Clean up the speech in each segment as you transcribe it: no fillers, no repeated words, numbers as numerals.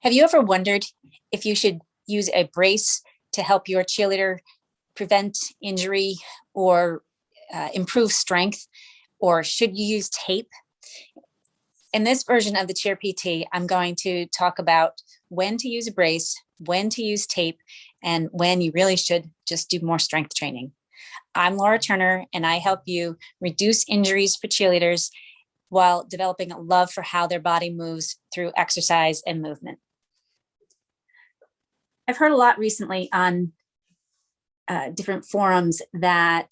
Have you ever wondered if you should use a brace to help your cheerleader prevent injury or improve strength, or should you use tape? In this version of the Cheer PT, I'm going to talk about when to use a brace, when to use tape, and when you really should just do more strength training. I'm Laura Turner, and I help you reduce injuries for cheerleaders while developing a love for how their body moves through exercise and movement. I've heard a lot recently on different forums that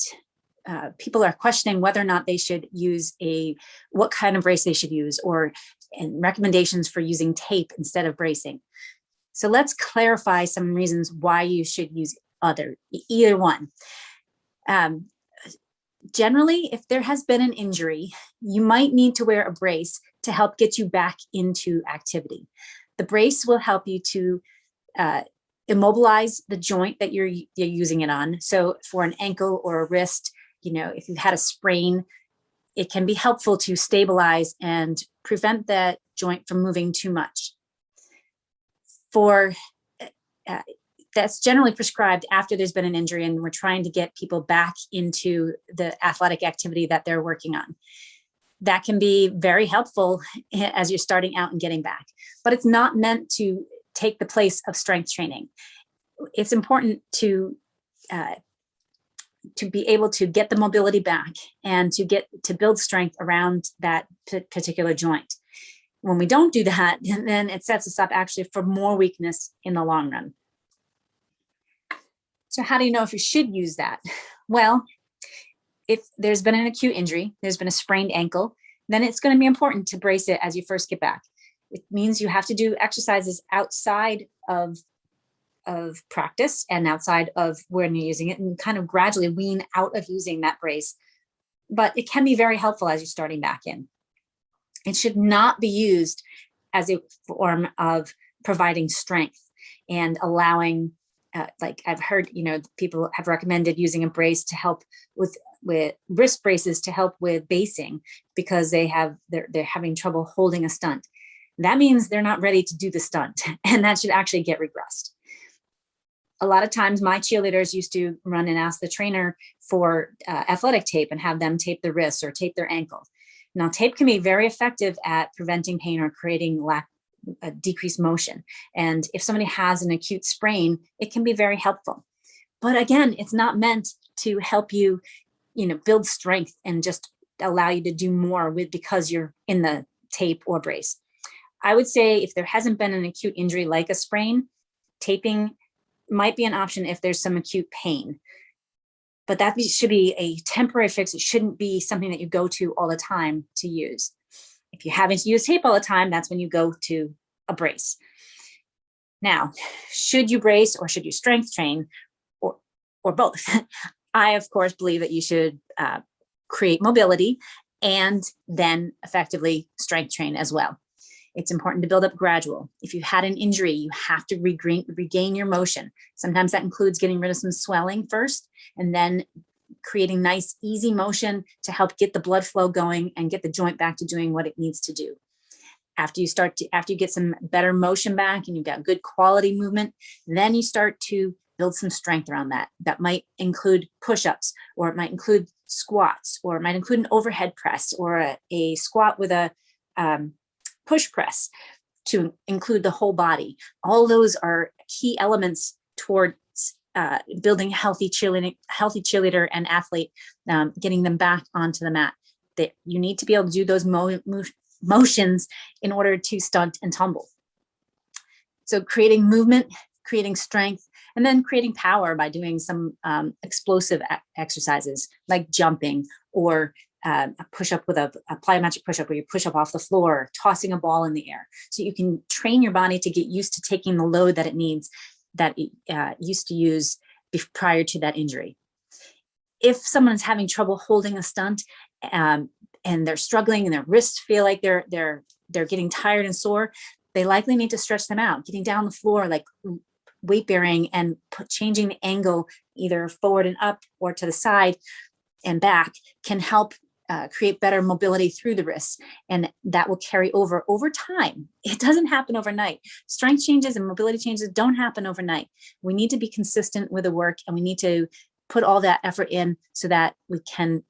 people are questioning whether or not they should use what kind of brace they should use, and recommendations for using tape instead of bracing. So let's clarify some reasons why you should use either one. Generally, if there has been an injury, you might need to wear a brace to help get you back into activity. The brace will help you to immobilize the joint that you're using it on. So for an ankle or a wrist, if you've had a sprain, it can be helpful to stabilize and prevent that joint from moving too much. That's generally prescribed after there's been an injury and we're trying to get people back into the athletic activity that they're working on. That can be very helpful as you're starting out and getting back, but it's not meant to take the place of strength training. It's important to be able to get the mobility back and to build strength around that particular joint. When we don't do that, then it sets us up actually for more weakness in the long run. So how do you know if you should use that? Well, if there's been an acute injury, there's been a sprained ankle, then it's going to be important to brace it as you first get back. It means you have to do exercises outside of practice and outside of when you're using it, and kind of gradually wean out of using that brace. But it can be very helpful as you're starting back in. It should not be used as a form of providing strength and allowing, like I've heard, people have recommended using a brace to help with wrist braces to help with basing because they're having trouble holding a stunt. That means they're not ready to do the stunt, and that should actually get regressed. A lot of times my cheerleaders used to run and ask the trainer for athletic tape and have them tape the wrists or tape their ankle. Now, tape can be very effective at preventing pain or creating decreased motion. And if somebody has an acute sprain, it can be very helpful. But again, it's not meant to help you, build strength and just allow you to do more because you're in the tape or brace. I would say if there hasn't been an acute injury like a sprain, taping might be an option if there's some acute pain. But that should be a temporary fix. It shouldn't be something that you go to all the time to use. If you haven't used tape all the time, that's when you go to a brace. Now, should you brace or should you strength train or both? I, of course, believe that you should create mobility and then effectively strength train as well. It's important to build up gradual. If you had an injury, you have to regain your motion. Sometimes that includes getting rid of some swelling first, and then creating nice, easy motion to help get the blood flow going and get the joint back to doing what it needs to do. After you get some better motion back and you've got good quality movement, then you start to build some strength around that. That might include push-ups, or it might include squats, or it might include an overhead press, or a squat with a push press to include the whole body. All those are key elements towards building healthy cheerleader and athlete, getting them back onto the mat. That you need to be able to do those motions in order to stunt and tumble. So creating movement, creating strength, and then creating power by doing some explosive exercises like jumping or a push-up with a plyometric push-up where you push up off the floor, tossing a ball in the air. So you can train your body to get used to taking the load that it needs, that it used to use prior to that injury. If someone's having trouble holding a stunt and they're struggling and their wrists feel like they're getting tired and sore, they likely need to stretch them out, getting down the floor like weight bearing and changing the angle either forward and up or to the side and back can help create better mobility through the wrists, and that will carry over time. It doesn't happen overnight. Strength changes and mobility changes don't happen overnight. We need to be consistent with the work, and we need to put all that effort in so that we can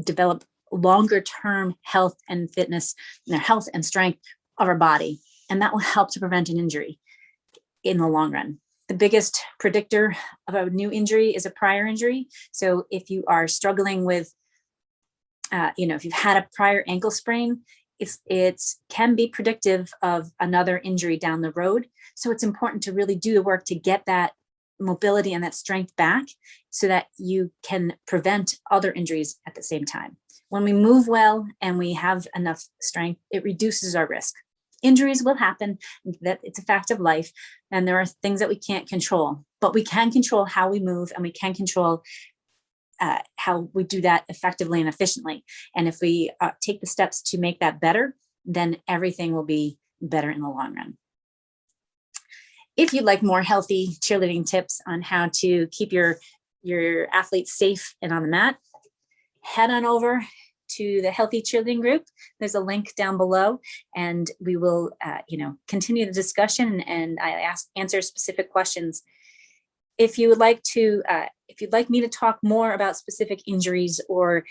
develop longer term health and fitness, health and strength of our body. And that will help to prevent an injury in the long run. The biggest predictor of a new injury is a prior injury. So if you are struggling with if you've had a prior ankle sprain, it can be predictive of another injury down the road. So it's important to really do the work to get that mobility and that strength back so that you can prevent other injuries at the same time. When we move well and we have enough strength, it reduces our risk. Injuries will happen, that it's a fact of life, and there are things that we can't control, but we can control how we move, and we can control how we do that effectively and efficiently. And if we take the steps to make that better, then everything will be better in the long run. If you'd like more healthy cheerleading tips on how to keep your athletes safe and on the mat, head on over to the Healthy Cheerleading Group. There's a link down below, and we will continue the discussion, and I answer specific questions. If you would like to, if you'd like me to talk more about specific injuries or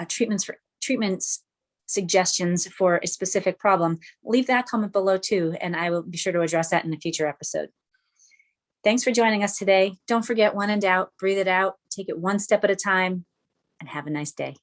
treatments suggestions for a specific problem, leave that comment below too, and I will be sure to address that in a future episode. Thanks for joining us today. Don't forget, when in doubt, breathe it out, take it one step at a time, and have a nice day.